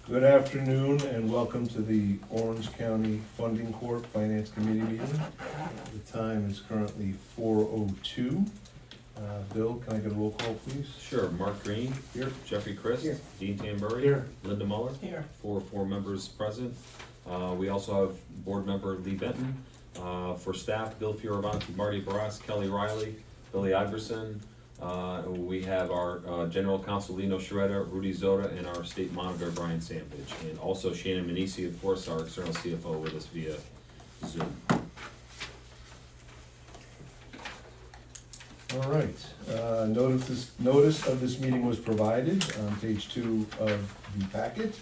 Good afternoon and welcome to the Orange County Funding Corp Finance Committee meeting. The time is currently 4:02. Bill, can I get a roll call, please? Sure. Mark Green. Here. Jeffrey Christ. Here. Dean Tambury. Here. Linda Muller. Here. Four members present. We also have board member Lee Benton. For staff, Bill Fioravanti, Marty Barras, Kelly Riley, Billy Iverson. We have our general counsel Lino Shredder, Rudy Zoda, and our state monitor Brian Sandvich. And also Shannon Manisi, of course, our external CFO, with us via Zoom. All right. Notice of this meeting was provided on page 2 of the packet.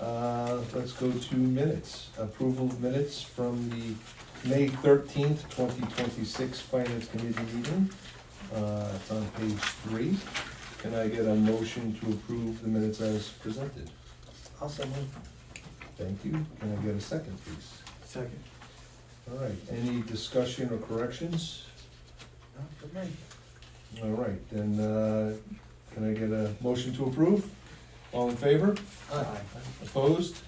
Let's go to minutes. Approval of minutes from the May 13th, 2026 Finance Committee meeting. It's on page 3. Can I get a motion to approve the minutes as presented? Also move. Thank you. Can I get a second, please? Second. All right. Any discussion or corrections? Not for me. All right, then, can I get a motion to approve? All in favor? Aye. Opposed?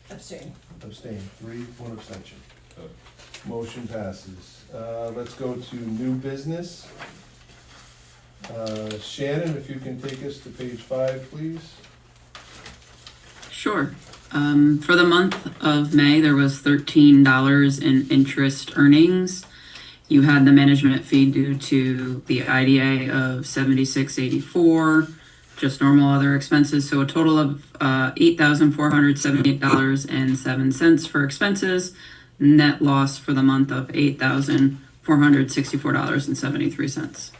Abstain. Abstain. 3, 1 abstention. Okay. Motion passes. Let's go to new business. Shannon, if you can take us to page 5, please. Sure. For the month of May, there was $13 in interest earnings. You had the management fee due to the IDA of $76.84, just normal other expenses. So a total of $8,478.07 for expenses. Net loss for the month of $8,464.73.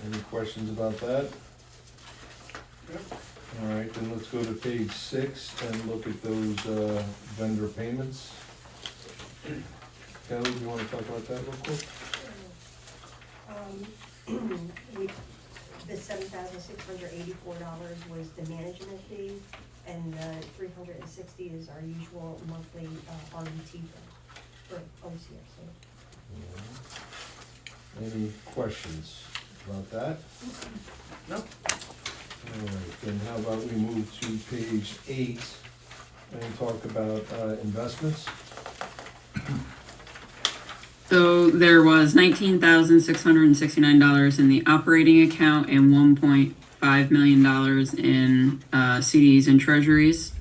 Any questions about that? Yep. All right, then let's go to page 6 and look at those vendor payments. Kelly, do you want to talk about that real quick? The $7,684 was the management fee, and the $360 is our usual monthly RET bill for OCFC. Any questions about that? No. All right, then how about we move to page 8 and talk about investments? So there was $19,669 in the operating account and $1.5 million in CDs and treasuries.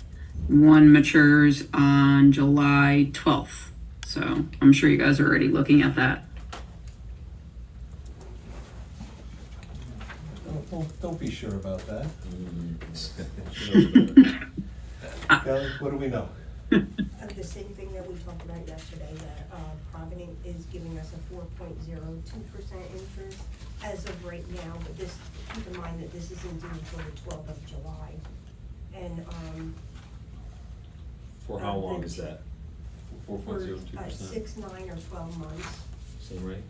One matures on July 12th. So I'm sure you guys are already looking at that. Don't be sure about that. Mm. Kelly, what do we know? The same thing that we talked about yesterday, that Provident is giving us a 4.02% interest as of right now, but this, keep in mind that this isn't due until the 12th of July. And For how long is that? 4.02%? 6, 9, or 12 months. Same rate?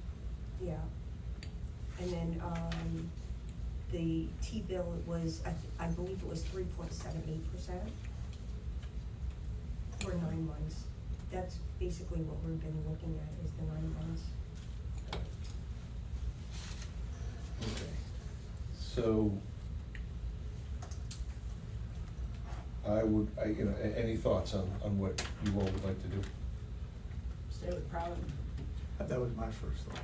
Yeah. And then, the T-bill was, I believe it was 3.78% for 9 months. That's basically what we've been looking at, is the 9 months. Okay. So, any thoughts on what you all would like to do? Stay with Provident. That was my first thought.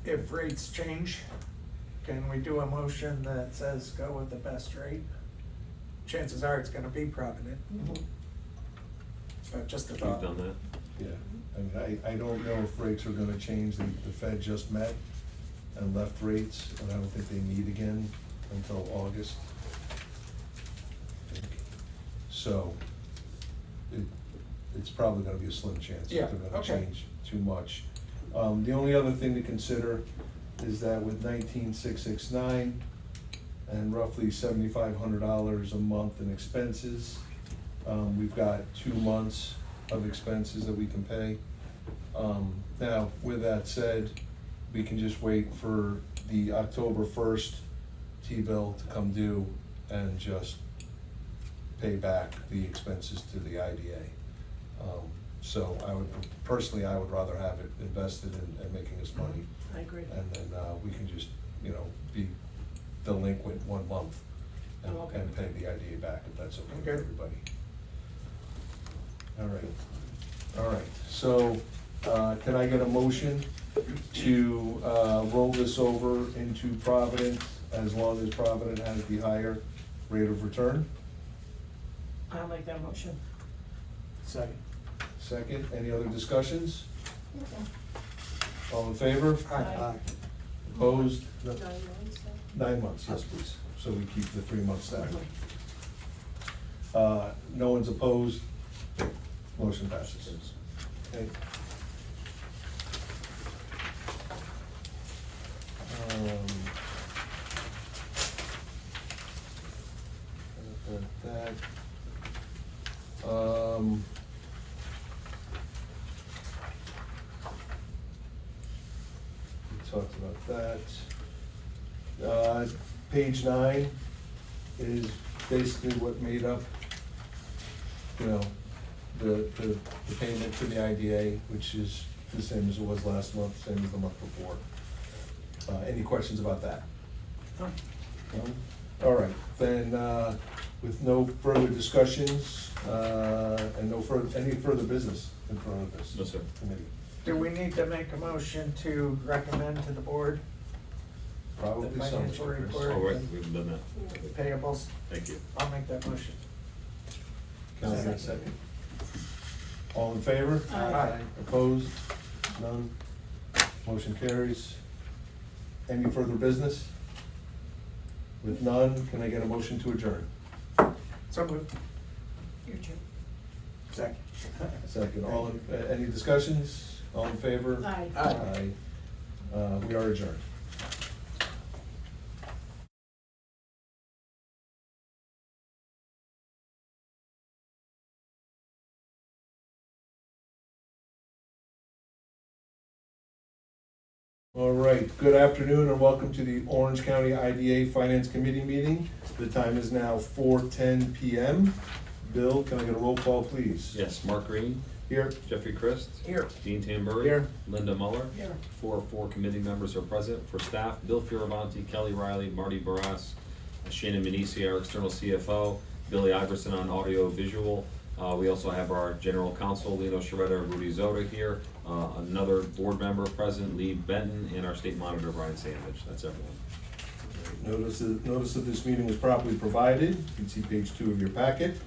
If rates change, can we do a motion that says go with the best rate? Chances are it's gonna be Provident. Just a You've thought. done that? Yeah, I mean, I don't know if rates are gonna change. The Fed just met and left rates, and I don't think they meet again until August. I think. So, it's probably gonna be a slim chance that Yeah, they're gonna okay. change too much. The only other thing to consider is that with 19,669 and roughly $7,500 a month in expenses, we've got 2 months of expenses that we can pay. Now, with that said, we can just wait for the October 1st T-bill to come due and just pay back the expenses to the IDA. So I would rather have it invested in making us money. I agree. And then we can just, be delinquent 1 month and pay the IDA back, if that's okay with Okay. everybody. All right, so, can I get a motion to, roll this over into Provident as long as Provident has the higher rate of return? I'll make that motion. Second. Second, any other discussions? All in favor? Aye. Opposed? No. 9 months, so. 9 months, yes, please, so we keep the 3 months staggered. No one's opposed, motion passes. Okay. That. We talked about that. Page 9 is basically what made up, you know, the payment to the IDA, which is the same as it was last month, same as the month before. Any questions about that? No. No? All right, then, with no further discussions, and any further business in front of this No, sir. committee? Do we need to make a motion to recommend to the board Probably The some, financial Chris. report. Oh, right, we haven't done that. the payables? Thank you. I'll make that motion. Can I get a second? All in favor? Aye. Opposed? None? Motion carries. Any further business? With none, can I get a motion to adjourn? So moved. Your turn. Second. Second, any discussions? All in favor? Aye. Aye. We are adjourned. All right, good afternoon and welcome to the Orange County IDA Finance Committee meeting. The time is now 4:10 PM. Bill, can I get a roll call, please? Yes, Mark Green, Here. Jeffrey Christ, Here. Dean Tamburri. Here. Linda Muller. Here. Four committee members are present. For staff, Bill Fioravanti, Kelly Riley, Marty Barras, Shannon Manisi, our external CFO, Billy Iverson on audio visual. We also have our general counsel, Lino Sharetta, Rudy Zoda here, another board member present, Lee Benton, and our state monitor, Brian Sandage. That's everyone. Notice of this meeting was properly provided. You can see page 2 of your packet.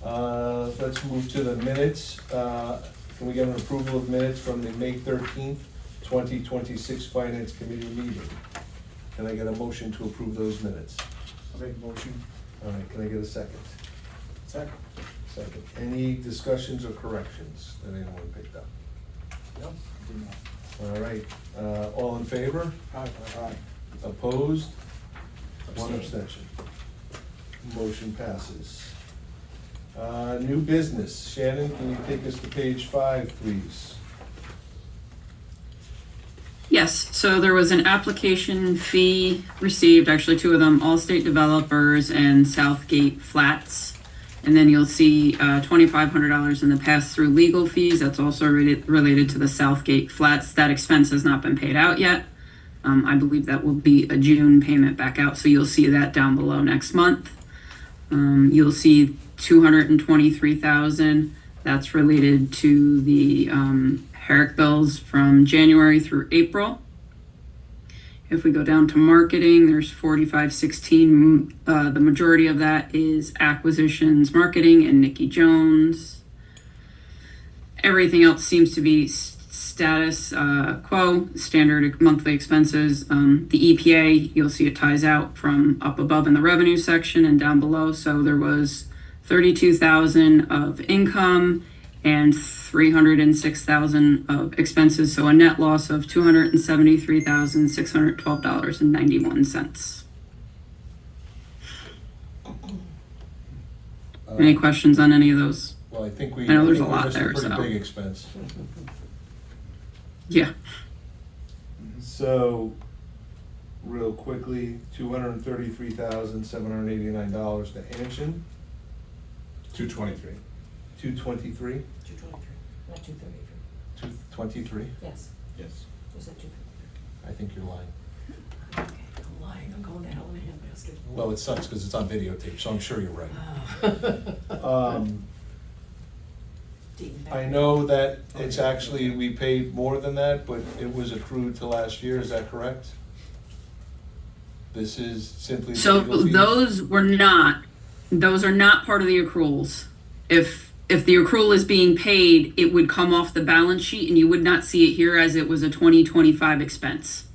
Let's move to the minutes. Can we get an approval of minutes from the May 13th, 2026 Finance Committee meeting? Can I get a motion to approve those minutes? I'll make a motion. All right, can I get a second? Second. Second. Any discussions or corrections that anyone picked up? Yep. All right, all in favor? Aye. Opposed? One Abstain. abstention. Motion passes. New business. Shannon, can you take us to page 5, please? Yes, so there was an application fee received, actually 2 of them, Allstate Developers and Southgate Flats. And then you'll see $2,500 in the pass-through legal fees. That's also related to the Southgate Flats. That expense has not been paid out yet. I believe that will be a June payment back out, so you'll see that down below next month. You'll see $223,000. That's related to the Herrick bills from January through April. If we go down to marketing, there's 4516. The majority of that is acquisitions, marketing, and Nikki Jones. Everything else seems to be status quo, standard monthly expenses. The EPA, you'll see it ties out from up above in the revenue section and down below. So there was $32,000 of income and $306,000 of expenses, so a net loss of $273,612.91. Any questions on any of those? Well, I think we. I know there's a think we lot missed there, Pretty so. big expense. Yeah. So, real quickly, $233,789 to Anshin. 223. 223. 223, not 233. 223. Yes, Yes. was that 233? I think you're lying. Okay, I'm lying, I'm going to hell in a handbasket. Well, it sucks because it's on videotape, so I'm sure you're right. I know that it's actually, we paid more than that, but it was accrued to last year, is that correct? This is simply the So legal fees? those are not part of the accruals. If the accrual is being paid, it would come off the balance sheet and you would not see it here as it was a 2025 expense.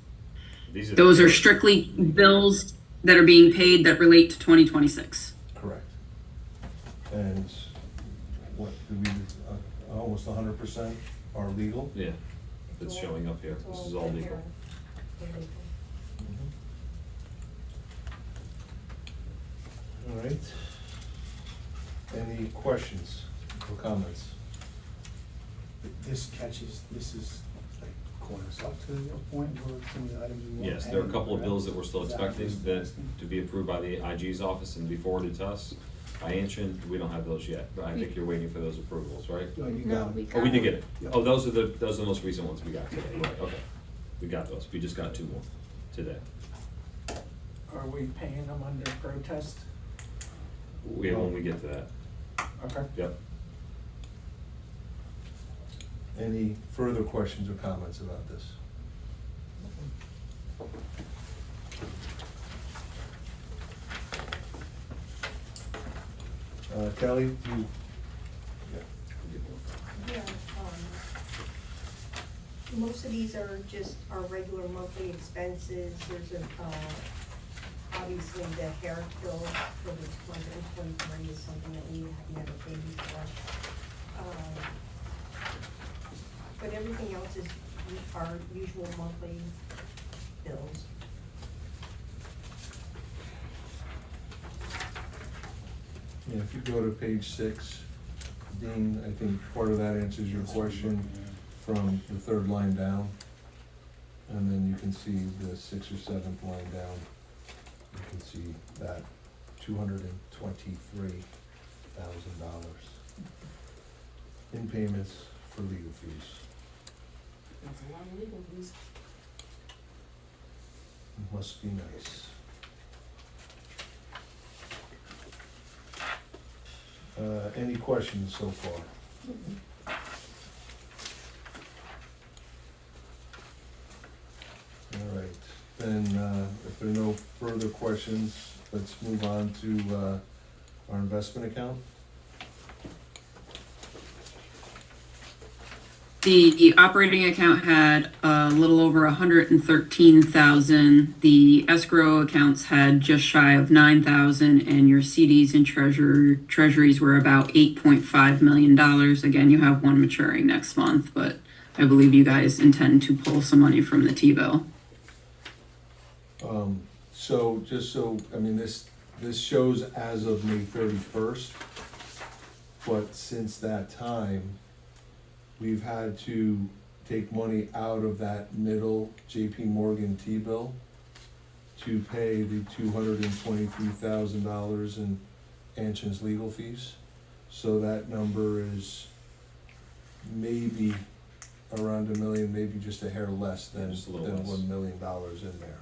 These are Those are strictly bills that are being paid that relate to 2026. Correct. And what, did we, almost 100% are legal? Yeah, it's showing up here. This is all legal. All right. Any questions or comments? This is like calling us up to a point where some of the items we want. Yes, there are a couple of bills that we're still Is that expecting what that it's asking? to be approved by the IG's office and be forwarded to us. By Anshin, we don't have those yet, but I think you're waiting for those approvals, right? No, you No, got we it. Oh, we did get it. Yeah. Oh, those are the most recent ones we got today, right, okay. We got those. We just got 2 more today. Are we paying them under protest? When we get to that, Okay. yep. Any further questions or comments about this? Kelly, do you? Yeah, most of these are just our regular monthly expenses. There's obviously the hair bill for the 2023 is something that we have never paid before. But everything else is our usual monthly bills. Yeah, if you go to page 6, Dean, I think part of that answers your question from the 3rd line down. And then you can see the 6th or 7th line down. You can see that $223,000 in payments for legal fees. That's a lot of legal fees. Must be nice. Any questions so far? All right, then, if there are no further questions, let's move on to, our investment account. The operating account had a little over 113,000. The escrow accounts had just shy of 9,000, and your CDs and treasuries were about $8.5 million. Again, you have one maturing next month, but I believe you guys intend to pull some money from the T-bill. So just so, I mean, this shows as of May 31st, but since that time, we've had to take money out of that middle JP Morgan T-bill to pay the $223,000 in Anshin's legal fees. So that number is maybe around $1 million, maybe just a hair less than Just a little less. $1 million in there.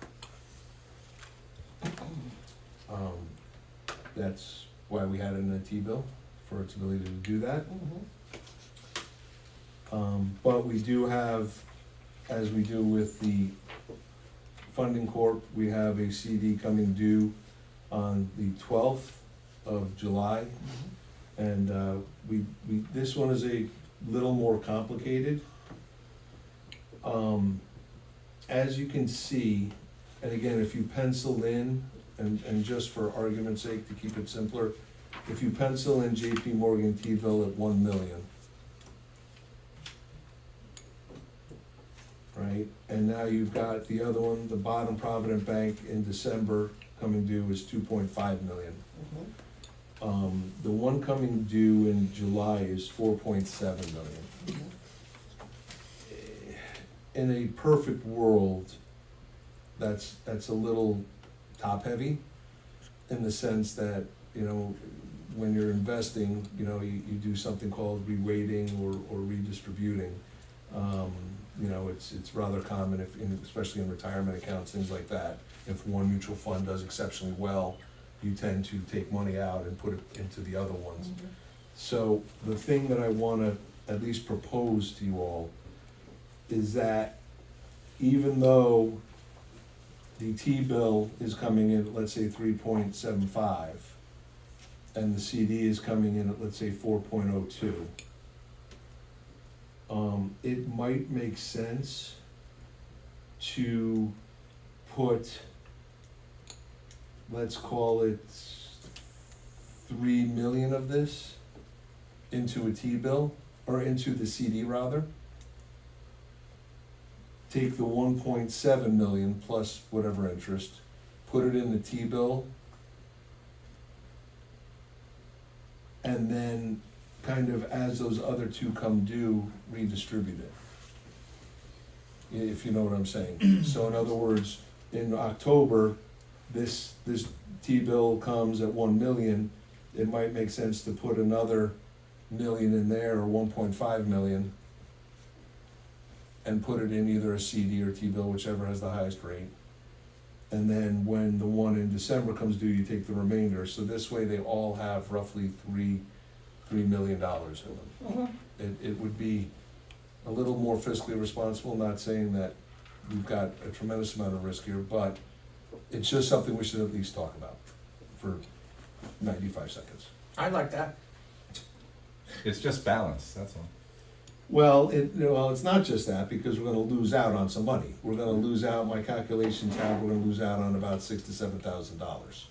That's why we had it in a T-bill, for its ability to do that. But we do have, as we do with the Funding Corp, we have a CD coming due on the 12th of July. And this one is a little more complicated. As you can see, and again, if you pencil in, and just for argument's sake, to keep it simpler, if you pencil in JP Morgan T-bill at 1 million, right? And now you've got the other one, the bottom Provident Bank in December coming due is 2.5 million. The one coming due in July is 4.7 million. In a perfect world, that's a little top-heavy, in the sense that, you know, when you're investing, you know, you do something called reweighting or redistributing. you know, it's rather common if, especially in retirement accounts, things like that. If one mutual fund does exceptionally well, you tend to take money out and put it into the other ones. So the thing that I wanna at least propose to you all is that even though the T-bill is coming in at, let's say, 3.75, and the CD is coming in at, let's say, 4.02, it might make sense to put, let's call it 3 million of this into a T-bill, or into the CD rather. Take the 1.7 million plus whatever interest, put it in the T-bill, and then kind of as those other two come due, redistribute it. If you know what I'm saying. So in other words, in October, this T-bill comes at 1 million, it might make sense to put another million in there, or 1.5 million, and put it in either a CD or T-bill, whichever has the highest rate. And then when the one in December comes due, you take the remainder. So this way they all have roughly $3 million in them. It would be a little more fiscally responsible, not saying that we've got a tremendous amount of risk here, but it's just something we should at least talk about for 95 seconds. I like that. It's just balance, that's all. Well, it's not just that, because we're gonna lose out on some money. We're gonna lose out, my calculations have, we're gonna lose out on about $6,000 to $7,000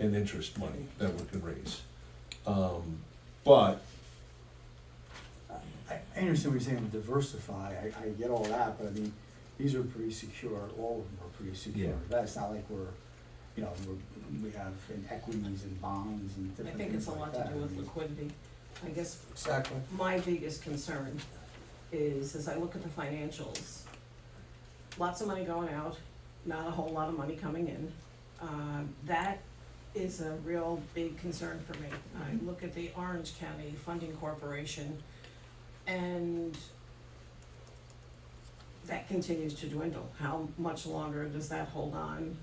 in interest money that we could raise. But I understand what you're saying, diversify, I get all that, but I mean, these are pretty secure, all of them are pretty secure. Yeah. That's not like we have in equities and bonds and I different think things it's a like lot that. to do with I mean, liquidity. I guess Exactly. my biggest concern is, as I look at the financials, lots of money going out, not a whole lot of money coming in. That is a real big concern for me. I look at the Orange County Funding Corporation, and that continues to dwindle. How much longer does that hold on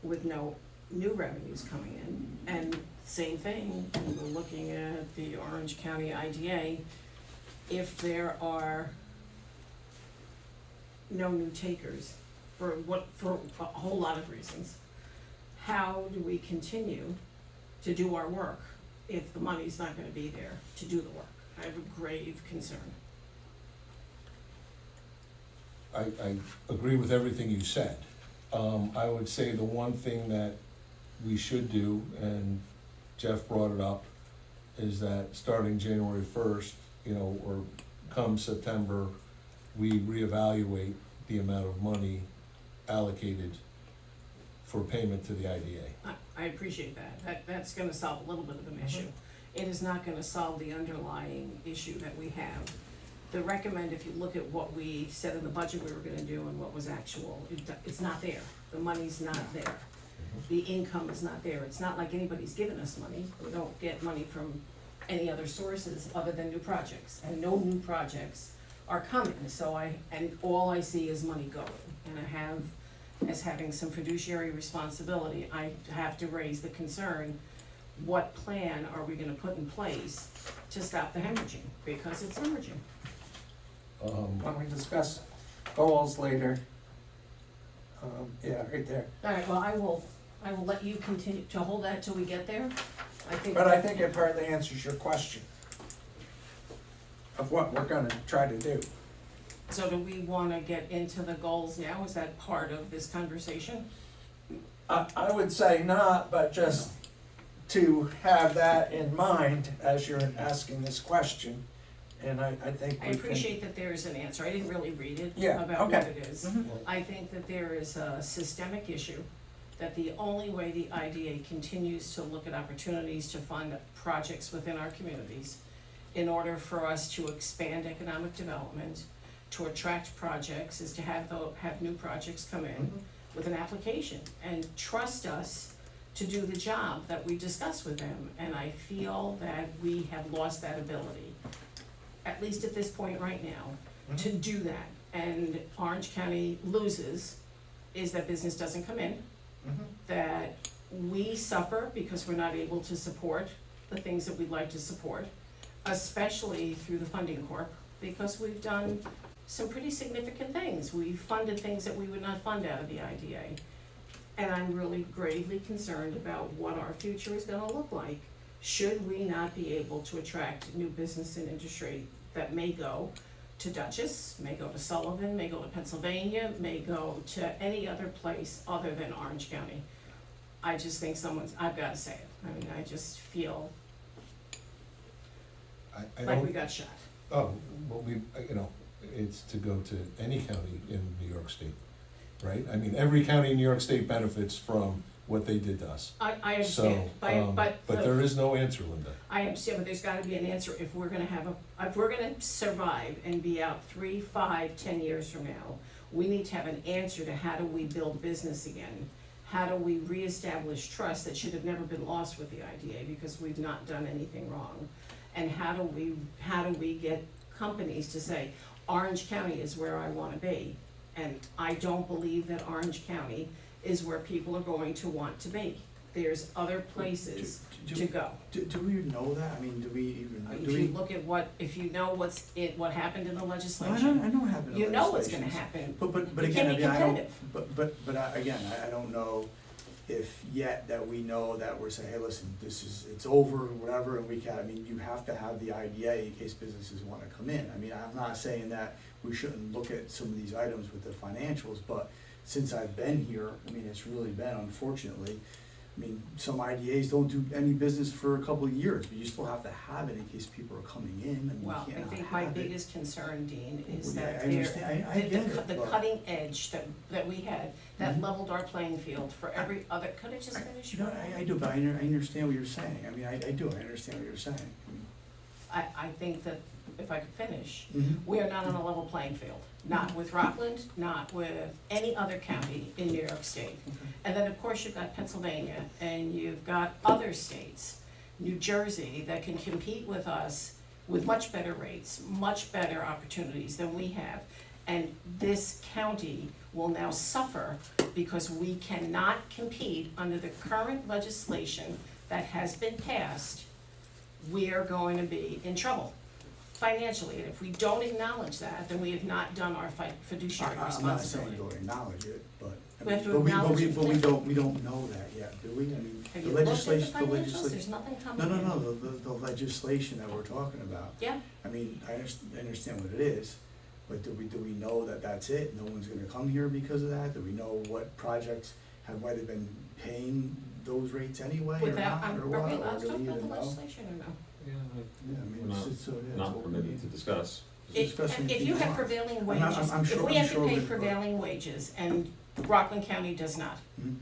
with no new revenues coming in? And same thing, we're looking at the Orange County IDA, if there are no new takers, for a whole lot of reasons, how do we continue to do our work if the money's not gonna be there to do the work? I have a grave concern. I agree with everything you said. I would say the one thing that we should do, and Jeff brought it up, is that starting January 1st, or come September, we reevaluate the amount of money allocated for payment to the IDA. I appreciate that. That's gonna solve a little bit of an issue. It is not gonna solve the underlying issue that we have. The recommend, if you look at what we said in the budget we were gonna do and what was actual, it's not there. The money's not there. The income is not there. It's not like anybody's given us money. We don't get money from any other sources other than new projects. And no new projects are coming, and all I see is money going. And I have, as having some fiduciary responsibility, I have to raise the concern, what plan are we gonna put in place to stop the hemorrhaging? Because it's hemorrhaging. When we discuss goals later, yeah, right there. All right, well, I will let you continue to hold that till we get there. But I think it partly answers your question of what we're gonna try to do. So do we wanna get into the goals now? Is that part of this conversation? I would say not, but just to have that in mind as you're asking this question, and I think we I can. appreciate that there is an answer. I didn't really read it Yeah, about what okay. it is. Mhm. I think that there is a systemic issue, that the only way the IDA continues to look at opportunities to fund projects within our communities in order for us to expand economic development, to attract projects, is to have new projects come in with an application and trust us to do the job that we discuss with them. And I feel that we have lost that ability, at least at this point right now, to do that. and Orange County loses is that business doesn't come in, that we suffer because we're not able to support the things that we'd like to support, especially through the funding corp, because we've done some pretty significant things. We've funded things that we would not fund out of the IDA. And I'm really gravely concerned about what our future is gonna look like, should we not be able to attract new business and industry that may go to Dutchess, may go to Sullivan, may go to Pennsylvania, may go to any other place other than Orange County. I just think I've gotta say it, I mean, I just feel I like don't. we got shot. Oh, well, it's to go to any county in New York State, right? I mean, every county in New York State benefits from what they did to us. I So, understand, but there is no answer, Linda. I understand, but there's gotta be an answer if we're gonna if we're gonna survive and be out 3, 5, 10 years from now. We need to have an answer to how do we build business again? How do we reestablish trust that should have never been lost with the IDA because we've not done anything wrong? And how do we get companies to say, Orange County is where I wanna be? And I don't believe that Orange County is where people are going to want to be. There's other places to go. Do we know that? I mean, do we even, If do you we? look at if you know what happened in the No, I legislation, know what happened in you know what's gonna legislation. happen. But You again, can't I be mean, I don't, competitive. but again, I don't know if yet that we know that we're saying, hey, listen, it's over, or whatever, and I mean, you have to have the IDA in case businesses wanna come in. I mean, I'm not saying that we shouldn't look at some of these items with the financials, but since I've been here, I mean, it's really been, unfortunately, I mean, some IDAs don't do any business for a couple of years, but you still have to have it in case people are coming in. I mean, Well, you I can't not think my have it. biggest concern, Dean, is Well, yeah, that I understand. I get it, the but- cutting edge that we had, that Mhm. leveled our playing field for every other, could I just finish? You know, I do, but I understand what you're saying. I mean, I do, I understand what you're saying. I think that, if I could finish, Mhm. we are not on a level playing field, not with Rockland, not with any other county in New York State. And then, of course, you've got Pennsylvania, and you've got other states, New Jersey, that can compete with us with much better rates, much better opportunities than we have. And this county will now suffer because we cannot compete under the current legislation that has been passed. We are going to be in trouble financially, and if we don't acknowledge that, then we have not done our fiduciary I'm not saying responsibility. don't acknowledge it, but. I We have mean, to acknowledge it. But we don't know that yet, do we? I mean, Have the you looked at the legislation, financials? There's nothing coming No, in. no, no, the legislation that we're talking about. Yeah, I mean, I understand what it is, but do we know that that's it? No one's gonna come here because of that? Do we know what projects might have been paying those rates anyway or without, not, or are what? we Or allowed to do talk we about the even know? legislation or no? Yeah, I mean, We're it's so it is. not permitted to discuss. Discussing If you things have not. prevailing I'm wages, if sure- we I'm have to sure pay we- prevailing wages and Rockland County does not, Mhm.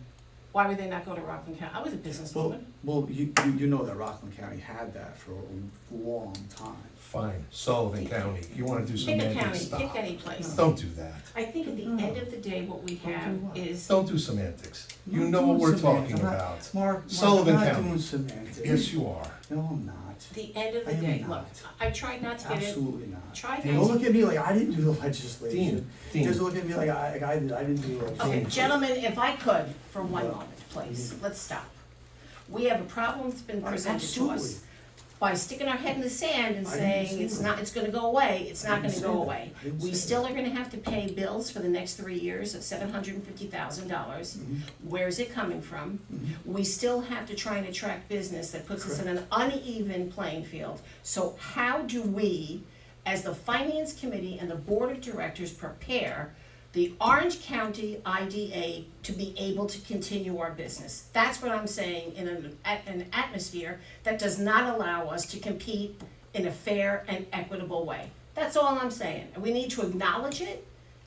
why would they not go to Rockland County? I was a businesswoman. Well, you know that Rockland County had that for a long time. Fine, Sullivan County, you wanna do Pick a semantic county, stuff. pick any place. Don't do that. I think at the end of the day, what we Don't do have what? is, Don't do semantics. You I'm know not what we're doing semantics. talking I'm not- about. Mark, Sullivan I'm not County. doing semantics. Yes, you are. No, I'm not. the end of the I am day, not. look, I tried not to get it, Absolutely not. try Don't not look at me like I didn't do the legislation. Dean, Just look at me like I didn't do the Okay, legislation. gentlemen, if I could, for one Yeah. moment, please, let's stop. We have a problem that's been presented to us. Absolutely. By sticking our head in the sand and I didn't saying say it's that. not, it's gonna go away, it's I not didn't gonna say go that. away. I didn't We say still that. are gonna have to pay bills for the next 3 years of $750,000. Mhm. Where's it coming from? Mhm. We still have to try and attract business that puts us in an uneven playing field. So how do we, as the Finance Committee and the Board of Directors, prepare the Orange County IDA to be able to continue our business? That's what I'm saying, in an atmosphere that does not allow us to compete in a fair and equitable way. That's all I'm saying. And we need to acknowledge it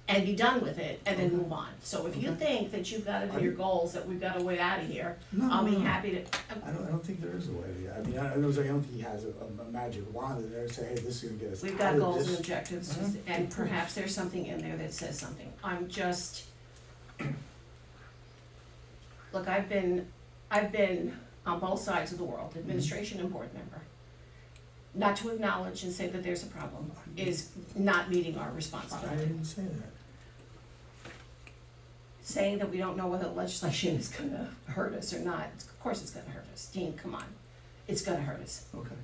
and be done with it and then Okay. move on. So if you Okay. think that you've gotta do your goals, that we've got a way out of here, No, I'll be no, no. happy to. I don't think there is a way. I mean, I don't think he has a magic wand in there to say, hey, this is gonna get us We've out got of goals and this. objectives, Mhm. and perhaps there's something in there that says something. I'm just, look, I've been on both sides of the world, administration and board member. not to acknowledge and say that there's a problem is not meeting our I responsibility. didn't say that. Saying that we don't know whether legislation is gonna hurt us or not, of course it's gonna hurt us. Dean, come on. It's gonna hurt us. Okay.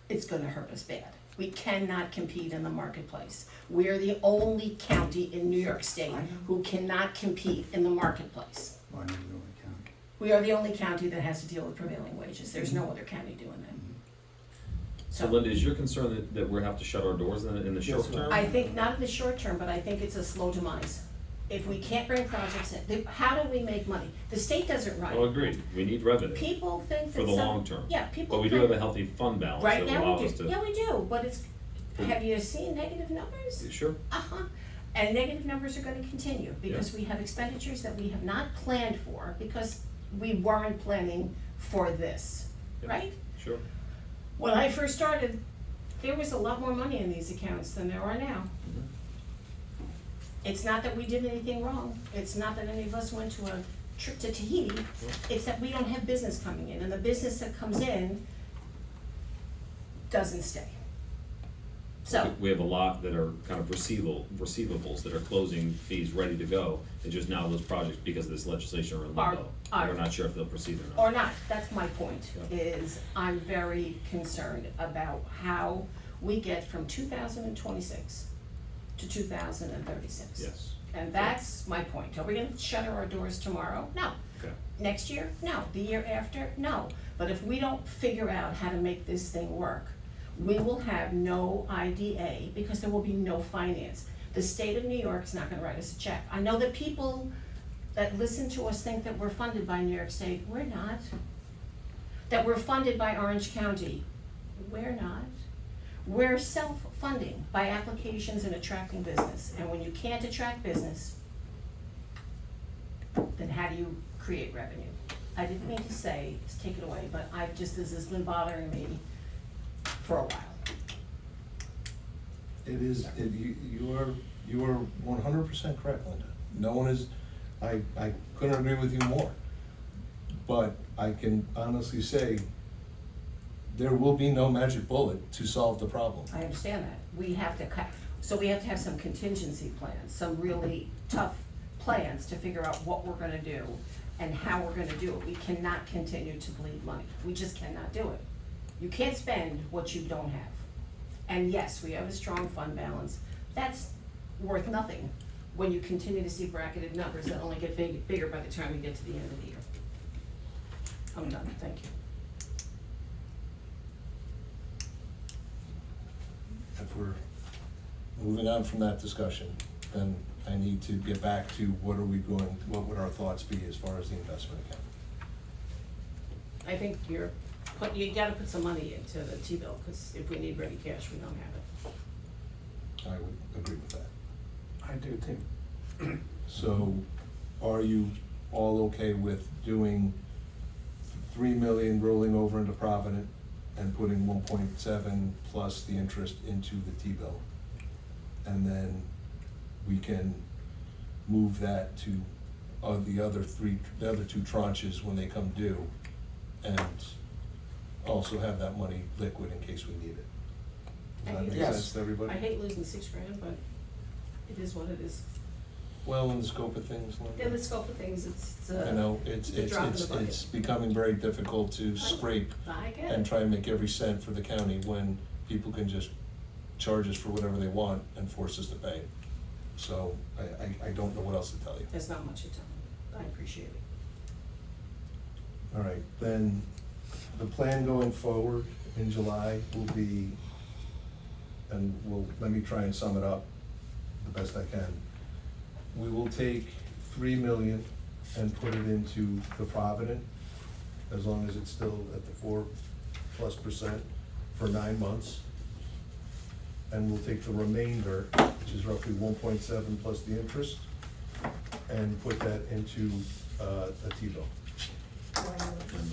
It's gonna hurt us bad. We cannot compete in the marketplace. We're the only county in New York State who cannot compete in the marketplace. Well, I never know what county. We are the only county that has to deal with prevailing wages. There's no other county doing that. So Linda, is your concern that we have to shut our doors in the short Yes, term? I think not in the short term, but I think it's a slow demise. If we can't bring projects in, how do we make money? The state doesn't run Well, it. agreed, we need revenue People think that for the long term. Yeah, people But we do think- have a healthy fund balance that Right will now allow we us do, to. yeah, we do, but it's, have you seen negative numbers? Sure, Uh-huh, and negative numbers are gonna continue, because we have expenditures that we have not planned for, because we weren't planning for this, Yeah. right? sure. When I first started, there was a lot more money in these accounts than there are now. Mhm. It's not that we did anything wrong, it's not that any of us went to a trip to Tahiti, it's that we don't have business coming in, and the business that comes in doesn't stay. So, We have a lot that are kind of receivables that are closing fees ready to go. It's just now those projects, because of this legislation, are in limbo. Are- We're not sure if they'll proceed or not. or not, that's my point, Yeah. is I'm very concerned about how we get from 2026 to 2036. Yes. And that's my point. Are we gonna shutter our doors tomorrow? No. Okay. Next year? No. The year after? No. But if we don't figure out how to make this thing work, we will have no IDA because there will be no finance. The state of New York is not gonna write us a check. I know that people that listen to us think that we're funded by New York State. We're not. That we're funded by Orange County. We're not. We're self-funding by applications and attracting business. And when you can't attract business, then how do you create revenue? I didn't mean to say, take it away, but this has been bothering me for a while. It is, you are 100% correct, Linda. No one is, I couldn't agree with you more. But I can honestly say, there will be no magic bullet to solve the problem. I understand that. We have to so we have to have some contingency plans, some really tough plans to figure out what we're gonna do and how we're gonna do it. We cannot continue to bleed money. We just cannot do it. You can't spend what you don't have. And yes, we have a strong fund balance. That's worth nothing when you continue to see bracketed numbers that only get bigger by the time we get to the end of the year. I'm done, thank you. If we're moving on from that discussion, then I need to get back to what would our thoughts be as far as the investment account? I think you gotta put some money into the T-bill, cause if we need ready cash, we don't have it. I would agree with that. I do too. So are you all okay with doing 3 million rolling over into Provident and putting 1.7 plus the interest into the T-bill? And then we can move that to the other two tranches when they come due, and also have that money liquid in case we need it. Does that make Yes. sense to everybody? I hate losing $6,000, but it is what it is. Well, in the scope of things, Linda. In the scope of things, it's I know, it's a drop in the bucket. it's becoming very difficult to scrape I get and it. try and make every cent for the county when people can just charge us for whatever they want and force us to pay. So I don't know what else to tell you. There's not much to tell me. I appreciate it. All right, then the plan going forward in July will be, and let me try and sum it up the best I can. We will take 3 million and put it into the Provident, as long as it's still at the 4+% for 9 months. And we'll take the remainder, which is roughly 1.7 plus the interest, and put that into a T-bill.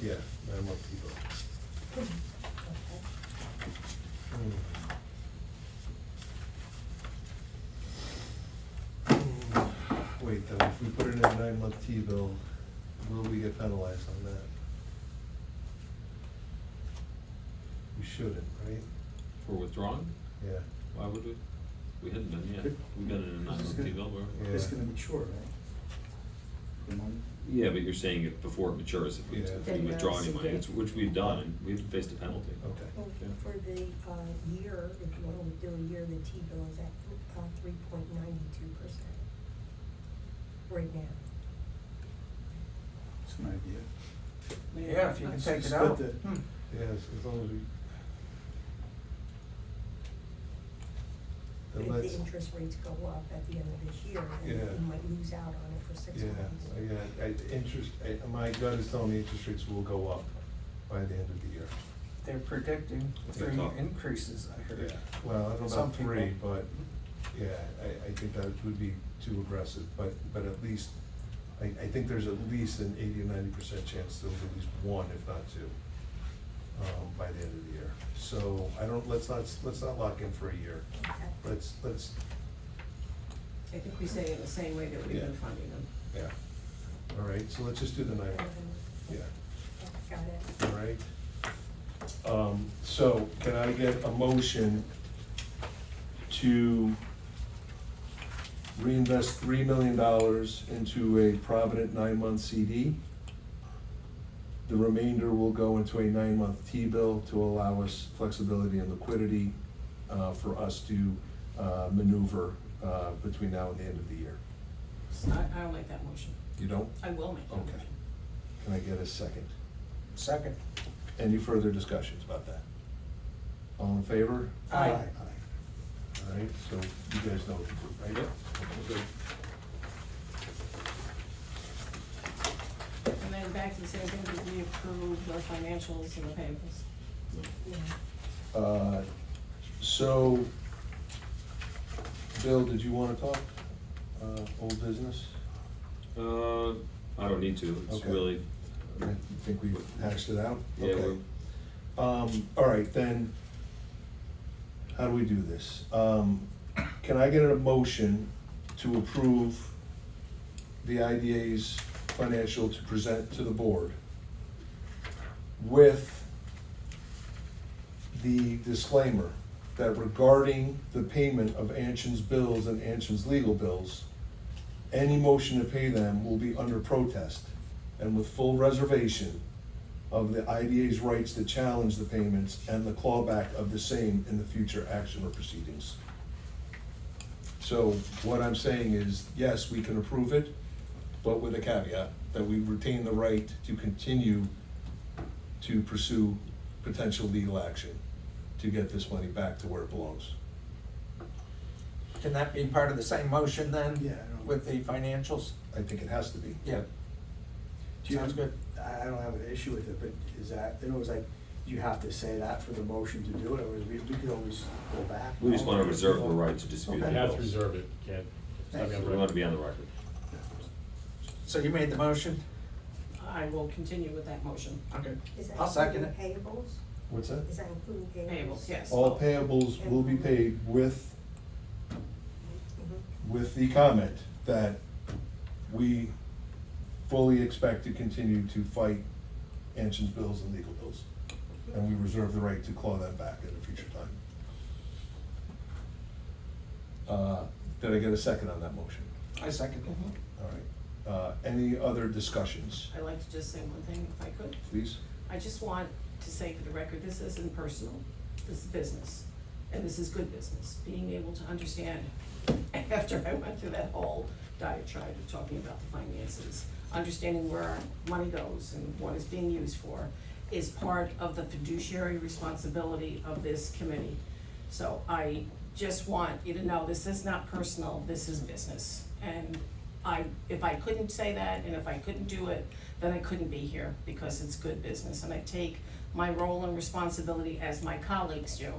Yeah, 9-month T-bill. Wait, though, if we put it in a 9-month T-bill, will we get penalized on that? We shouldn't, right? For withdrawing? Yeah. Why would we? We hadn't been yet. We've been in a This is nine-month T-bill, Yeah. It's gonna mature, right? The money? Yeah, but you're saying it before it matures, if we, Yeah. if we Then withdraw that's any money, okay. it's, which we've done, and we haven't faced a penalty. Okay. Well, Yeah. for the, year, if you wanna do a year, the T-bill is at, 3.92% right now. It's an idea. Yeah, if you can take it Split out. the- Yes, as long as we. But Then if let's, the interest rates go up at the end of this year, then Yeah. you might lose out on it for 6 months. my gut is telling me interest rates will go up by the end of the year. They're predicting They're 3 talking. increases, I heard. Well, I don't know Some about 3, people. but, yeah, I think that would be too aggressive, but at least, I think there's at least an 80 or 90% chance there'll be at least 1, if not 2, by the end of the year. So, let's not lock in for a year. Okay. Let's, I think we say it the same way that we've Yeah. been funding them. yeah. All right, so let's just do the 9 month. Yeah. Got it. All right. So can I get a motion to reinvest $3 million into a Provident 9-month CD? The remainder will go into a 9-month T-bill to allow us flexibility and liquidity for us to maneuver between now and the end of the year. I'll make that motion. You don't? I will make that Okay. motion. Can I get a second? Second. Any further discussions about that? All in favor? Aye. All right, so you guys know what to do, right? Good. And then back to the same thing, did we approve the financials and the payables? Yeah. So, Bill, did you wanna talk, old business? I don't need to, it's Okay. really, I think we hashed it out? Yeah, Okay. All right, then, how do we do this? Can I get a motion to approve the IDA's financial to present to the board with the disclaimer that regarding the payment of Anshan's bills and Anshan's legal bills, any motion to pay them will be under protest and with full reservation of the IDA's rights to challenge the payments and the clawback of the same in the future action or proceedings. So what I'm saying is, yes, we can approve it, but with a caveat that we retain the right to continue to pursue potential legal action to get this money back to where it belongs. Can that be part of the same motion then? Yeah, I don't- With the financials? I think it has to be. Yeah. Do you- Sounds good. I don't have an issue with it, but is that, it was like, you have to say that for the motion to do it, or we could always go back? we just wanna reserve the right to dispute the Okay. You have to bills. reserve it, can't. it's not Thanks. gonna We run. want to be on the record. So you made the motion? I will continue with that motion. Okay. Is that I'll second including it. payables? What's that? Is that including payables? Payables, yes. All payables will be paid with Mhm. the comment that we fully expect to continue to fight Anshan's bills and legal bills. And we reserve the right to claw them back at a future time. Did I get a second on that motion? I second it. All right. Any other discussions, I'd like to just say one thing, if I could. please? I just want to say for the record, this isn't personal, this is business, and this is good business. Being able to understand, after I went through that whole diatribe of talking about the finances, understanding where our money goes and what it's being used for, is part of the fiduciary responsibility of this committee. So I just want you to know, this is not personal, this is business. And if I couldn't say that, and if I couldn't do it, then I couldn't be here, because it's good business. And I take my role and responsibility, as my colleagues do,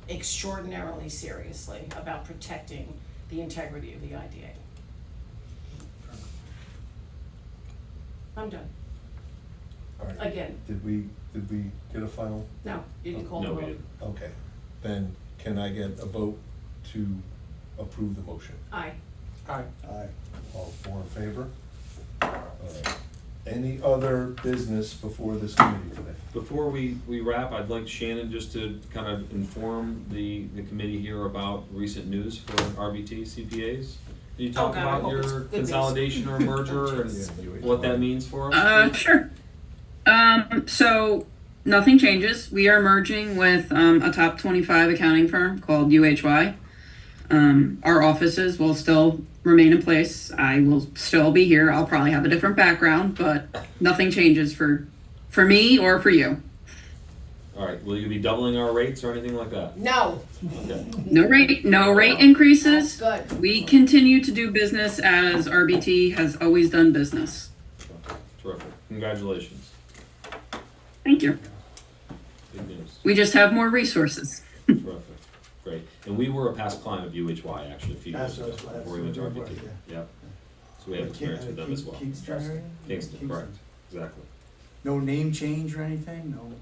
extraordinarily seriously about protecting the integrity of the IDA. I'm done. All right. Again. Did we get a final? No, you can call the No, vote. we didn't. Okay, then can I get a vote to approve the motion? Aye. Aye. Aye. All four in favor? All right. Any other business before this committee today? Before we wrap, I'd like Shannon just to kind of inform the committee here about recent news for RBT CPAs. Can you talk God, I about hope it's your good news. consolidation or merger and Yeah, what that means for us? Sure. So nothing changes. We are merging with a top 25 accounting firm called UHY. Our offices will still remain in place. I will still be here. I'll probably have a different background, but nothing changes for me or for you. All right, will you be doubling our rates or anything like that? No, Okay. No rate increases. that's good. We continue to do business as RBT has always done business. Terrific. Congratulations. Thank you. Good news. We just have more resources. Terrific. Great. And we were a past client of UHY actually a few years That's ago what I was- before we went to that's RBT. what I was- Yep. So we have experience with them as well. Kingston. Kingston, correct. Exactly. No name change or anything, no?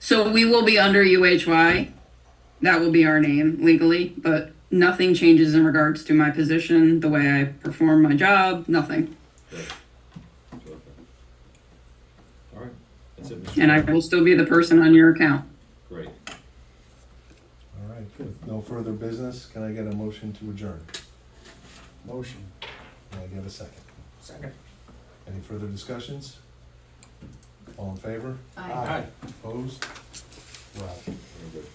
So we will be under UHY. That will be our name legally, but nothing changes in regards to my position, the way I perform my job, nothing. Great. Terrific. All right. That's it, Mr. And I Chairman. will still be the person on your account. Great. All right, with no further business, can I get a motion to adjourn? Motion. Can I get a second? Second. Any further discussions? All in favor? Aye. Opposed? We're out. Very good.